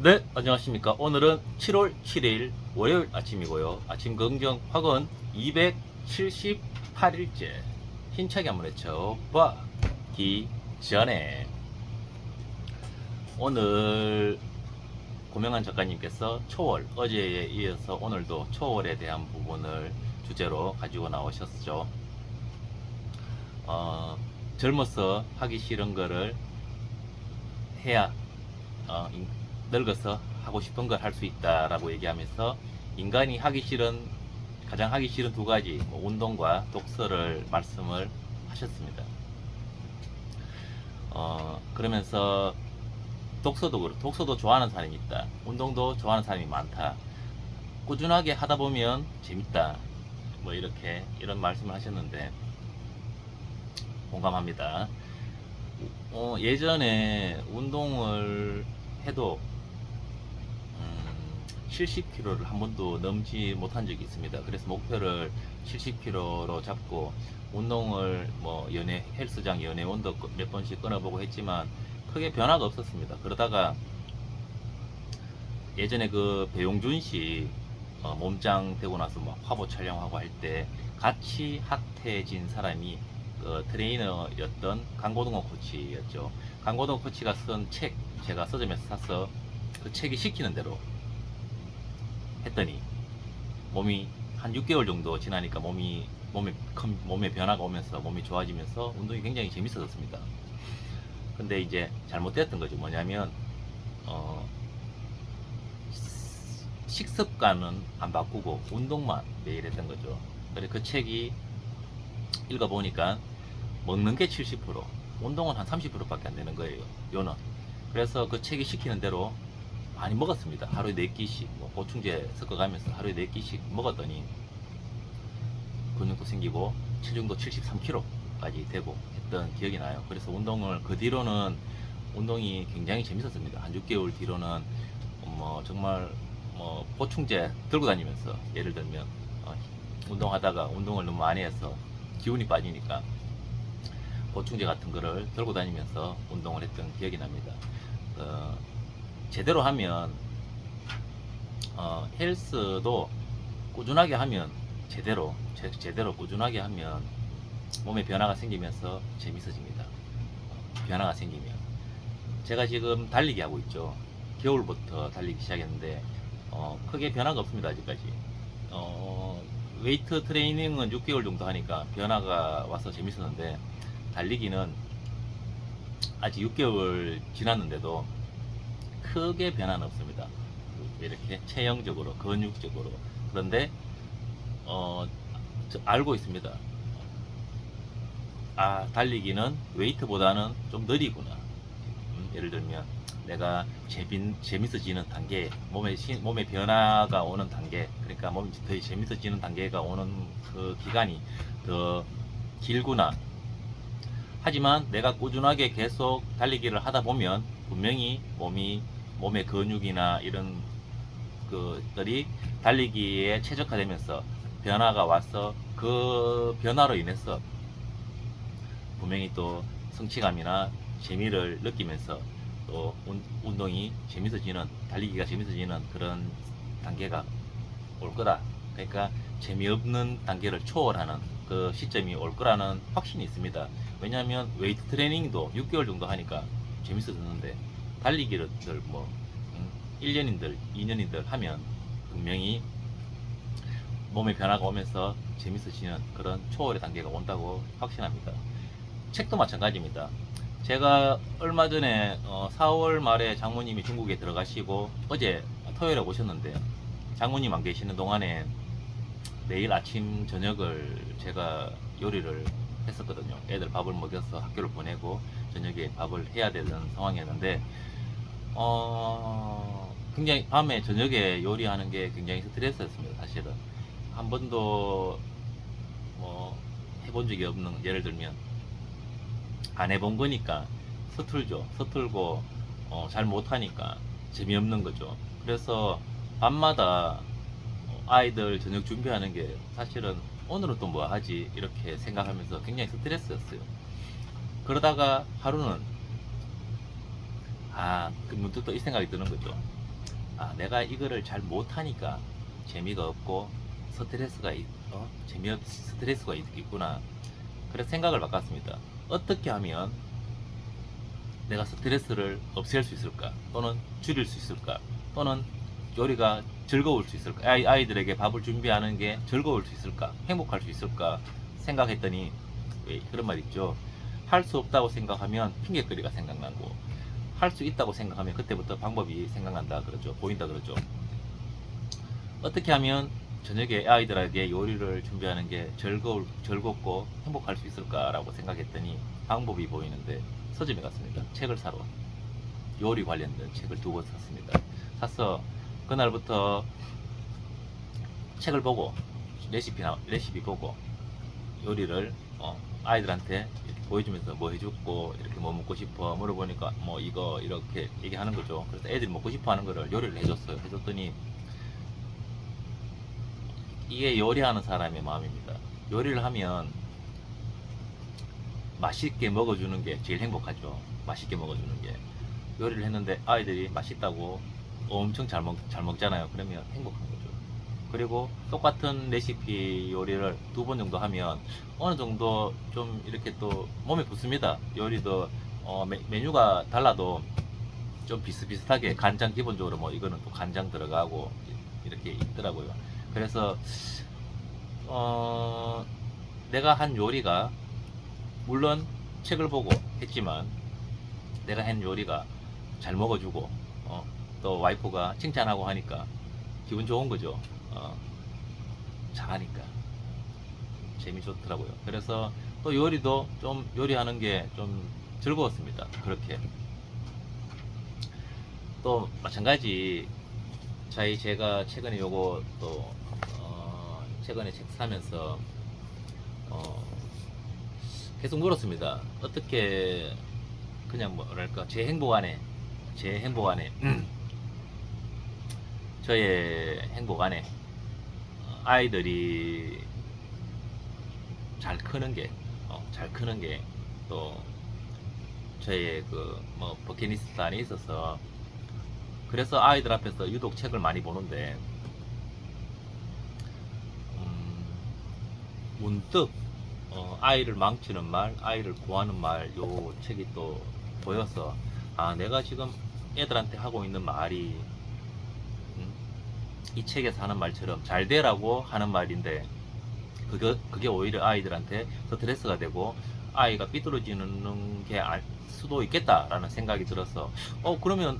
네, 안녕하십니까. 오늘은 7월 7일 월요일 아침이고요. 아침 긍정 확은 278일째. 힘차게 한번 외쳐봐기 전에 오늘 고명한 작가님께서 초월, 어제에 이어서 오늘도 초월에 대한 부분을 주제로 가지고 나오셨죠. 젊어서 하기 싫은 거를 해야 늙어서 하고 싶은 걸 할 수 있다라고 얘기하면서 인간이 가장 하기 싫은 두 가지, 운동과 독서를 말씀을 하셨습니다. 그러면서 독서도 좋아하는 사람이 있다. 운동도 좋아하는 사람이 많다. 꾸준하게 하다 보면 재밌다. 이런 말씀을 하셨는데 공감합니다. 예전에 운동을 해도 70kg를 한 번도 넘지 못한 적이 있습니다. 그래서 목표를 70kg로 잡고 운동을 헬스장 연애원도 몇 번씩 끊어보고 했지만 크게 변화가 없었습니다. 그러다가 예전에 그 배용준 씨 몸짱 되고 나서 화보 촬영하고 할 때 같이 핫해진 사람이 그 트레이너였던 강고동원 코치였죠. 강고동원 코치가 쓴 책 제가 서점에서 사서 그 책이 시키는 대로 했더니 몸이 한 6개월 정도 지나니까 몸에 변화가 오면서 몸이 좋아지면서 운동이 굉장히 재밌어졌습니다. 근데 이제 잘못됐던 거죠. 뭐냐면 식습관은 안 바꾸고 운동만 매일 했던 거죠. 그래 그 책이 읽어보니까 먹는 게 70%, 운동은 한 30%밖에 안 되는 거예요. 요는. 그래서 그 책이 시키는 대로 많이 먹었습니다. 하루에 4끼씩 보충제 섞어가면서 하루에 4끼씩 먹었더니 근육도 생기고 체중도 73kg까지 되고 했던 기억이 나요. 그래서 그 뒤로는 운동이 굉장히 재밌었습니다. 한 6개월 뒤로는 정말 보충제 들고 다니면서 예를 들면 운동하다가 운동을 너무 많이 해서 기운이 빠지니까 보충제 같은 거를 들고 다니면서 운동을 했던 기억이 납니다. 제대로 하면 헬스도 꾸준하게 하면 제대로 꾸준하게 하면 몸에 변화가 생기면서 재밌어집니다. 변화가 생기면 제가 지금 달리기 하고 있죠. 겨울부터 달리기 시작했는데 크게 변화가 없습니다. 아직까지. 웨이트 트레이닝은 6개월 정도 하니까 변화가 와서 재밌었는데 달리기는 아직 6개월 지났는데도 크게 변화는 없습니다. 이렇게 체형적으로, 근육적으로. 그런데 알고 있습니다. 달리기는 웨이트보다는 좀 느리구나. 예를 들면 내가 재밌어지는 단계, 몸의 변화가 오는 단계, 그러니까 몸이 더 재밌어지는 단계가 오는 그 기간이 더 길구나. 하지만 내가 꾸준하게 계속 달리기를 하다 보면 분명히 몸의 근육이나 이런 것들이 달리기에 최적화되면서 변화가 와서 그 변화로 인해서 분명히 또 성취감이나 재미를 느끼면서 또 달리기가 재밌어지는 그런 단계가 올 거다. 그러니까 재미없는 단계를 초월하는 그 시점이 올 거라는 확신이 있습니다. 왜냐하면 웨이트 트레이닝도 6개월 정도 하니까 재밌어졌는데 달리기를 1년인들 2년인들 하면 분명히 몸의 변화가 오면서 재밌어지는 그런 초월의 단계가 온다고 확신합니다. 책도 마찬가지입니다. 제가 얼마 전에 4월 말에 장모님이 중국에 들어가시고 어제 토요일에 오셨는데 장모님 안 계시는 동안에 매일 아침 저녁을 제가 요리를 했었거든요. 애들 밥을 먹여서 학교를 보내고 저녁에 밥을 해야 되는 상황이었는데 굉장히 밤에 저녁에 요리하는 게 굉장히 스트레스였습니다. 사실은 한 번도 해본 적이 없는, 예를 들면 안 해본 거니까 서툴고 잘 못하니까 재미없는 거죠. 그래서 밤마다 아이들 저녁 준비하는 게 사실은 오늘은 또 뭐 하지 이렇게 생각하면서 굉장히 스트레스였어요. 그러다가 하루는 문득 또 이 생각이 드는 거죠. 아, 내가 이거를 잘 못하니까 재미가 없고 스트레스가 있구나. 그래서 생각을 바꿨습니다. 어떻게 하면 내가 스트레스를 없앨 수 있을까? 또는 줄일 수 있을까? 또는 요리가 즐거울 수 있을까? 아이들에게 밥을 준비하는 게 즐거울 수 있을까? 행복할 수 있을까? 생각했더니 왜 그런 말 있죠. 할 수 없다고 생각하면 핑계거리가 생각나고 할 수 있다고 생각하면 그때부터 방법이 생각난다 그러죠. 보인다 그러죠. 어떻게 하면 저녁에 아이들에게 요리를 준비하는 게 즐겁고 행복할 수 있을까라고 생각했더니 방법이 보이는데 서점에 갔습니다. 책을 사러. 요리 관련된 책을 2권 샀습니다. 사서 그날부터 책을 보고 레시피 보고 요리를 아이들한테 이렇게 보여주면서 뭐 해줬고 이렇게 뭐 먹고 싶어 물어보니까 뭐 이거 이렇게 얘기하는 거죠. 그래서 애들이 먹고 싶어 하는 거를 요리를 해줬어요. 해줬더니 이게 요리하는 사람의 마음입니다. 요리를 하면 맛있게 먹어주는 게 제일 행복하죠. 맛있게 먹어주는 게. 요리를 했는데 아이들이 맛있다고 엄청 잘 먹잖아요. 그러면 행복한 거죠. 그리고 똑같은 레시피 요리를 2번 정도 하면 어느 정도 좀 이렇게 또 몸에 붙습니다. 요리도 메뉴가 달라도 좀 비슷비슷하게 간장 기본적으로 뭐 이거는 또 간장 들어가고 이렇게 있더라고요. 그래서 내가 한 요리가 물론 책을 보고 했지만 내가 한 요리가 잘 먹어주고 또 와이프가 칭찬하고 하니까 기분 좋은 거죠. 잘하니까 재미 좋더라고요. 그래서 또 요리도 좀 요리하는 게 좀 즐거웠습니다. 그렇게 또 마찬가지 제가 최근에 요거 또 최근에 책 사면서 계속 물었습니다. 어떻게 그냥 뭐랄까 제 행복 안에 저의 행복 안에 아이들이 잘 크는 게 또 저의 그 뭐 버킷리스트 안에 있어서 그래서 아이들 앞에서 유독 책을 많이 보는데 문득 아이를 망치는 말, 아이를 구하는 말, 요 책이 또 보여서 아 내가 지금 애들한테 하고 있는 말이 이 책에서 하는 말처럼 잘 되라고 하는 말인데 그게 오히려 아이들한테 스트레스가 되고 아이가 삐뚤어지는 게 수도 있겠다라는 생각이 들어서 그러면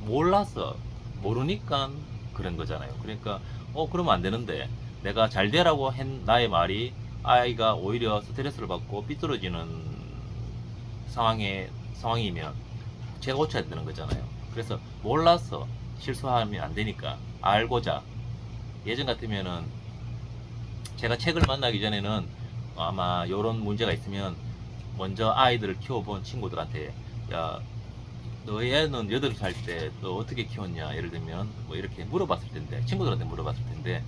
몰라서 모르니까 그런 거잖아요. 그러니까 그러면 안 되는데 내가 잘 되라고 한 나의 말이 아이가 오히려 스트레스를 받고 삐뚤어지는 상황이면 제가 고쳐야 되는 거잖아요. 그래서 몰라서 실수하면 안 되니까 알고자 예전 같으면은 제가 책을 만나기 전에는 아마 이런 문제가 있으면 먼저 아이들을 키워본 친구들한테 야 너 애는 8살 때 너 어떻게 키웠냐 예를 들면 뭐 이렇게 물어봤을 텐데 친구들한테 물어봤을 텐데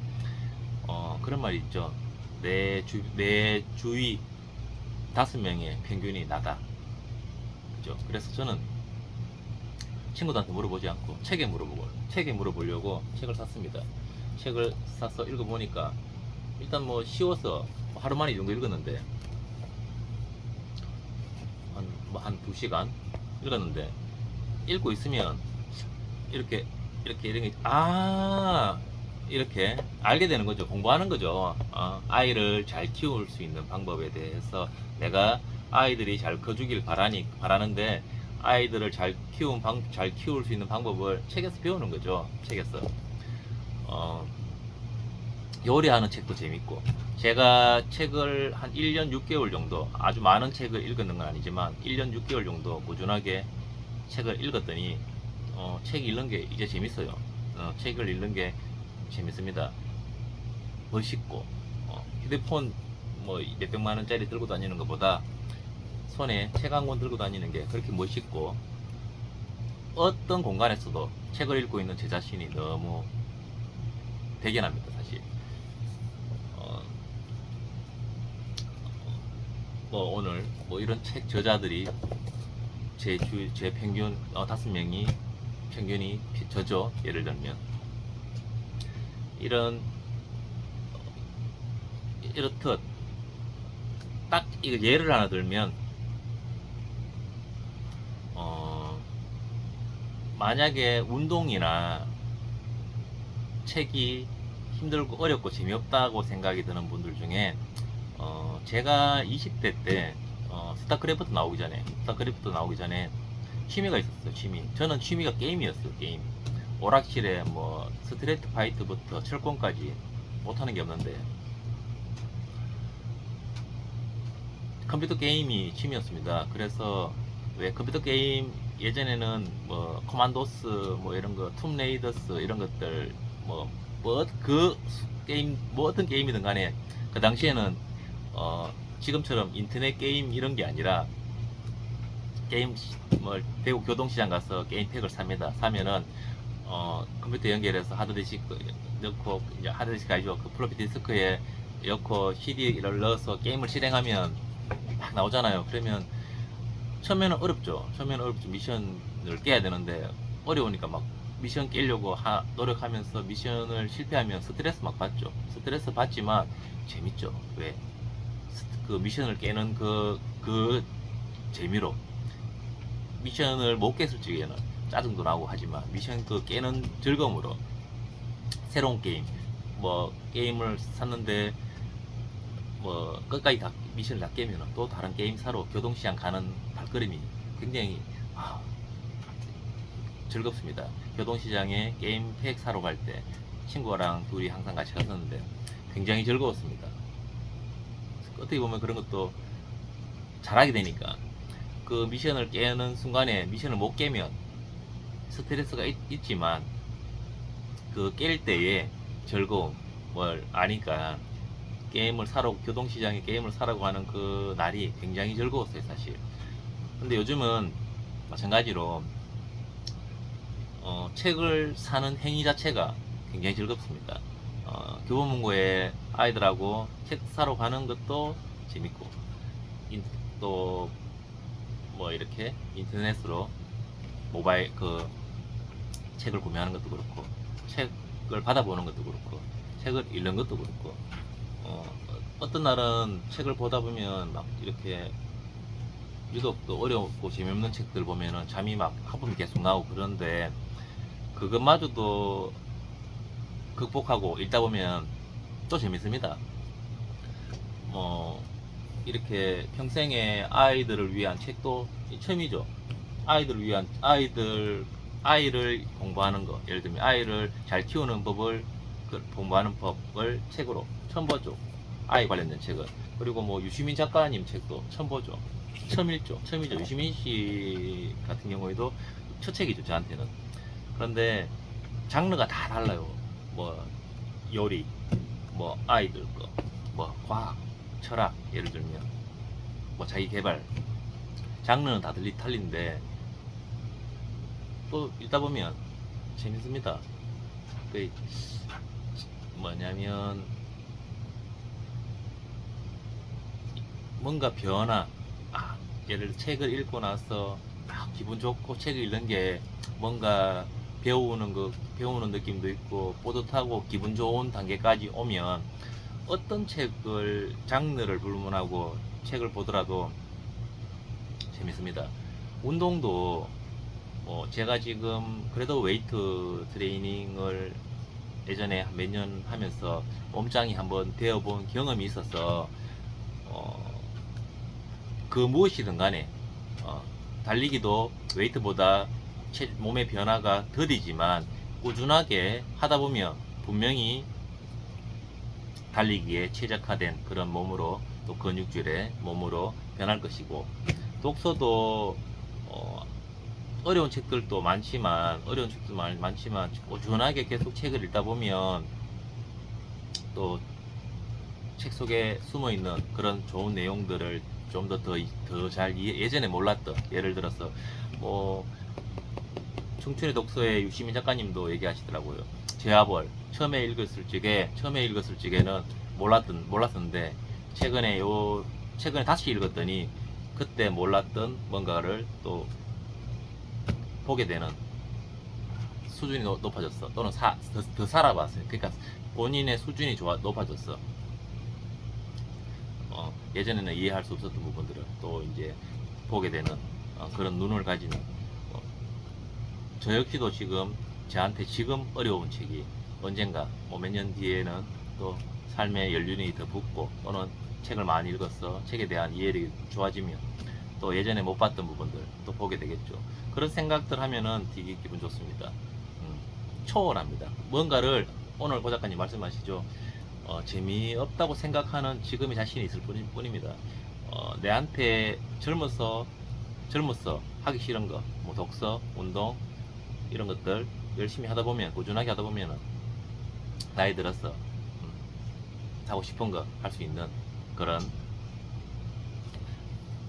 그런 말이 있죠. 내 주위 5명의 평균이 나다. 그죠? 그래서 저는 친구들한테 물어보지 않고 책에 물어보려고 책을 샀습니다. 책을 사서 읽어보니까 일단 뭐 쉬워서 하루 만에 이 정도 읽었는데 한 2시간 읽었는데 읽고 있으면 이렇게 이런 게 이렇게 알게 되는 거죠. 공부하는 거죠. 아이를 잘 키울 수 있는 방법에 대해서 내가 아이들이 잘 커주길 바라는데 아이들을 잘 키울 수 있는 방법을 책에서 배우는 거죠. 책에서 요리하는 책도 재밌고 제가 책을 한 1년 6개월 정도 아주 많은 책을 읽었는 건 아니지만 1년 6개월 정도 꾸준하게 책을 읽었더니 책 읽는 게 이제 재밌어요. 책을 읽는 게 재밌습니다. 멋있고 휴대폰 뭐 몇백만 원짜리 들고 다니는 것보다 손에 책 한 권 들고 다니는 게 그렇게 멋있고 어떤 공간에서도 책을 읽고 있는 제 자신이 너무 대견합니다. 사실 뭐 오늘 뭐 이런 책 저자들이 제 평균 5명이 평균이 저죠. 예를 들면 이렇듯 딱 이거 예를 하나 들면 만약에 운동이나 책이 힘들고 어렵고 재미없다고 생각이 드는 분들 중에 제가 20대 때 스타크래프트 나오기 전에 취미가 있었어요. 저는 취미가 게임이었어요. 게임. 오락실에 뭐 스트레이트 파이트부터 철권까지 못하는 게 없는데 컴퓨터 게임이 취미였습니다. 그래서 왜 컴퓨터 게임 예전에는 뭐 코만도스 뭐 이런 거 툼레이더스 이런 것들 그 게임 뭐 어떤 게임이든 간에 그 당시에는 지금처럼 인터넷 게임 이런 게 아니라 게임 뭐 대구 교동시장 가서 게임팩을 삽니다. 사면은 컴퓨터 연결해서 하드디스크 넣고 이제 하드디스크 아니죠. 그 플로피 디스크에 넣고 CD를 넣어서 게임을 실행하면 막 나오잖아요. 그러면 처음에는 어렵죠. 미션을 깨야 되는데 어려우니까 막 미션 깨려고 노력하면서 미션을 실패하면 스트레스 막 받죠. 스트레스 받지만 재밌죠. 왜? 그 미션을 깨는 그 재미로 미션을 못 깼을 적에는 짜증도 나고 하지만 미션 그 깨는 즐거움으로 새로운 게임 뭐 게임을 샀는데 뭐 끝까지 다 미션을 다 깨면 또 다른 게임 사러 교동시장 가는 발걸음이 굉장히 즐겁습니다. 교동시장에 게임팩 사러 갈 때 친구랑 둘이 항상 같이 갔었는데 굉장히 즐거웠습니다. 어떻게 보면 그런 것도 잘하게 되니까 그 미션을 깨는 순간에 미션을 못 깨면 스트레스가 있지만 그 깰 때의 즐거움을 아니까 게임을 사러 교동시장에 게임을 사라고 하는 그 날이 굉장히 즐거웠어요 사실. 근데 요즘은 마찬가지로 책을 사는 행위 자체가 굉장히 즐겁습니다. 교보문고에 아이들하고 책 사러 가는 것도 재밌고 또 뭐 이렇게 인터넷으로 모바일 그 책을 구매하는 것도 그렇고 책을 받아보는 것도 그렇고 책을 읽는 것도 그렇고 어떤 날은 책을 보다 보면 막 이렇게 유독 또 어렵고 재미없는 책들 보면은 잠이 막 하품 계속 나오고 그런데 그것마저도 극복하고 읽다 보면 또 재밌습니다. 이렇게 평생에 아이들을 위한 책도 처음이죠. 아이를 공부하는 거, 예를 들면 아이를 잘 키우는 법을 공부하는 법을 책으로 처음 보죠. 아이 관련된 책은. 그리고 뭐 유시민 작가님 책도 처음 보죠. 처음이죠. 유시민 씨 같은 경우에도 첫 책이죠, 저한테는. 그런데 장르가 다 달라요. 뭐 요리, 뭐 아이들 거, 뭐 과학, 철학, 예를 들면 뭐 자기 개발 장르는 다 틀린데 또 읽다 보면 재밌습니다. 그 뭐냐면 뭔가 변화, 예를 들어 책을 읽고 나서 기분 좋고 책을 읽는 게 뭔가 배우는 느낌도 있고 뿌듯하고 기분 좋은 단계까지 오면 어떤 장르를 불문하고 책을 보더라도 재밌습니다. 운동도 제가 지금 그래도 웨이트 트레이닝을 예전에 몇 년 하면서 몸짱이 한번 되어본 경험이 있어서 그 무엇이든 간에 달리기도 웨이트보다 몸의 변화가 더디지만 꾸준하게 하다 보면 분명히 달리기에 최적화된 그런 몸으로 또 근육질의 몸으로 변할 것이고 독서도 어려운 책들도 많지만 꾸준하게 계속 책을 읽다 보면 또 책 속에 숨어 있는 그런 좋은 내용들을 좀 더 잘 예전에 몰랐던 예를 들어서 뭐 청춘의 독서의 유시민 작가님도 얘기하시더라고요. 제아벌 처음에 읽었을 적에는 몰랐었는데 최근에 다시 읽었더니 그때 몰랐던 뭔가를 또 보게 되는 수준이 높아졌어. 또는 더 살아봤어요. 그러니까 본인의 수준이 높아졌어. 예전에는 이해할 수 없었던 부분들을 또 이제 보게 되는 그런 눈을 가지는 저 역시도 지금 저한테 지금 어려운 책이 언젠가 몇 년 뒤에는 또 삶의 연륜이 더 붙고 또는 책을 많이 읽었어 책에 대한 이해력이 좋아지면 또 예전에 못 봤던 부분들 또 보게 되겠죠. 그런 생각들 하면은 되게 기분 좋습니다. 초월합니다. 뭔가를 오늘 고 작가님 말씀하시죠. 재미없다고 생각하는 지금의 자신이 있을 뿐입니다. 내한테 젊어서 하기 싫은 거, 뭐 독서, 운동 이런 것들 열심히 하다 보면 꾸준하게 하다 보면 나이 들어서 하고 싶은 거 할 수 있는 그런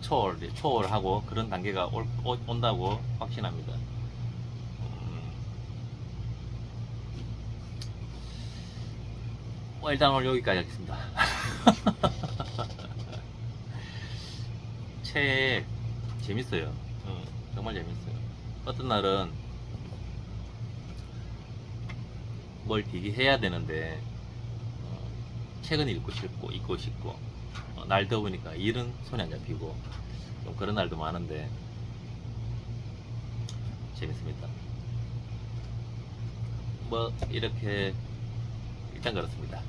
초월하고 그런 단계가 온다고 확신합니다. 일단 오늘 여기까지 하겠습니다. 책 재밌어요. 정말 재밌어요. 어떤 날은 뭘 되게 해야 되는데 책은 읽고 싶고 날 더우니까 일은 손이 안 잡히고 좀 그런 날도 많은데 재밌습니다. 뭐 이렇게 일단 그렇습니다.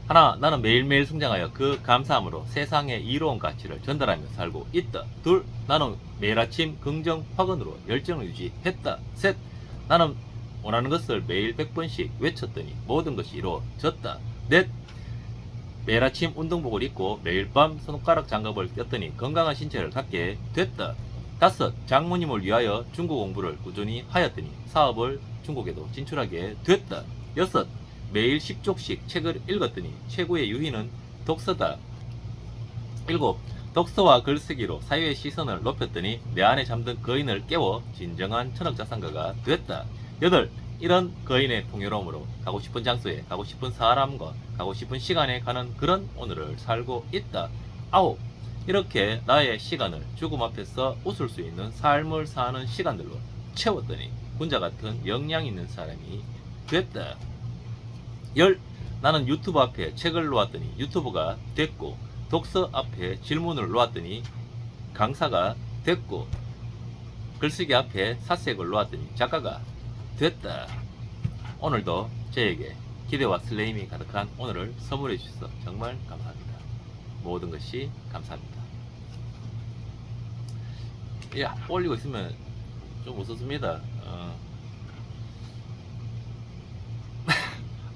하나, 나는 매일매일 성장하여 그 감사함으로 세상의 이로운 가치를 전달하며 살고 있다. 둘, 나는 매일 아침 긍정 확언으로 열정을 유지했다. 셋, 나는 원하는 것을 매일 100번씩 외쳤더니 모든 것이 이루어졌다. 넷, 매일 아침 운동복을 입고 매일 밤 손가락 장갑을 꼈더니 건강한 신체를 갖게 됐다. 다섯, 장모님을 위하여 중국 공부를 꾸준히 하였더니 사업을 중국에도 진출하게 됐다. 여섯, 매일 10쪽씩 책을 읽었더니 최고의 유희는 독서다. 일곱, 독서와 글쓰기로 사회의 시선을 높였더니 내 안에 잠든 거인을 깨워 진정한 천억자산가가 됐다. 여덟, 이런 거인의 풍요로움으로 가고 싶은 장소에 가고 싶은 사람과 가고 싶은 시간에 가는 그런 오늘을 살고 있다. 아홉, 이렇게 나의 시간을 죽음 앞에서 웃을 수 있는 삶을 사는 시간들로 채웠더니 군자 같은 역량 있는 사람이 됐다. 열, 나는 유튜브 앞에 책을 놓았더니 유튜버가 됐고 독서 앞에 질문을 놓았더니 강사가 됐고 글쓰기 앞에 사색을 놓았더니 작가가 됐다. 오늘도 저에게 기대와 설레임이 가득한 오늘을 선물해 주셔서 정말 감사합니다. 모든 것이 감사합니다. 올리고 있으면 좀 웃었습니다.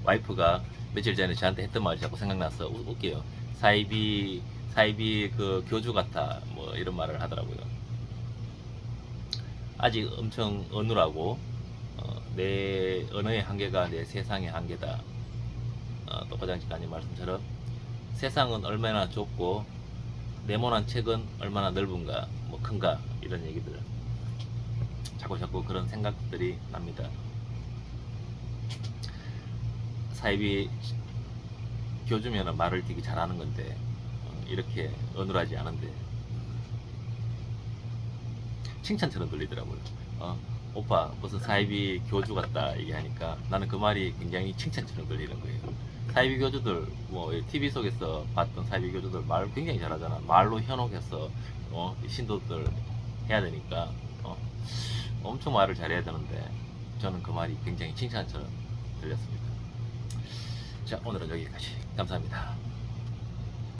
와이프가 며칠 전에 저한테 했던 말이 자꾸 생각나서 웃겨요. 사이비 그 교주 같아 뭐 이런 말을 하더라고요. 아직 엄청 어눌하고 내 언어의 한계가 내 세상의 한계다. 또 과장직관님 말씀처럼 세상은 얼마나 좁고 네모난 책은 얼마나 넓은가 뭐 큰가 이런 얘기들 자꾸 그런 생각들이 납니다. 사이비 교주면은 말을 되게 잘하는 건데 이렇게 어눌하지 않은데 칭찬처럼 들리더라고요. 오빠 무슨 사이비 교주 같다 얘기하니까 나는 그 말이 굉장히 칭찬처럼 들리는 거예요. 사이비 교주들 뭐 TV 속에서 봤던 사이비 교주들 말 굉장히 잘하잖아. 말로 현혹해서 신도들 해야 되니까 엄청 말을 잘해야 되는데 저는 그 말이 굉장히 칭찬처럼 들렸습니다. 자, 오늘은 여기까지. 감사합니다.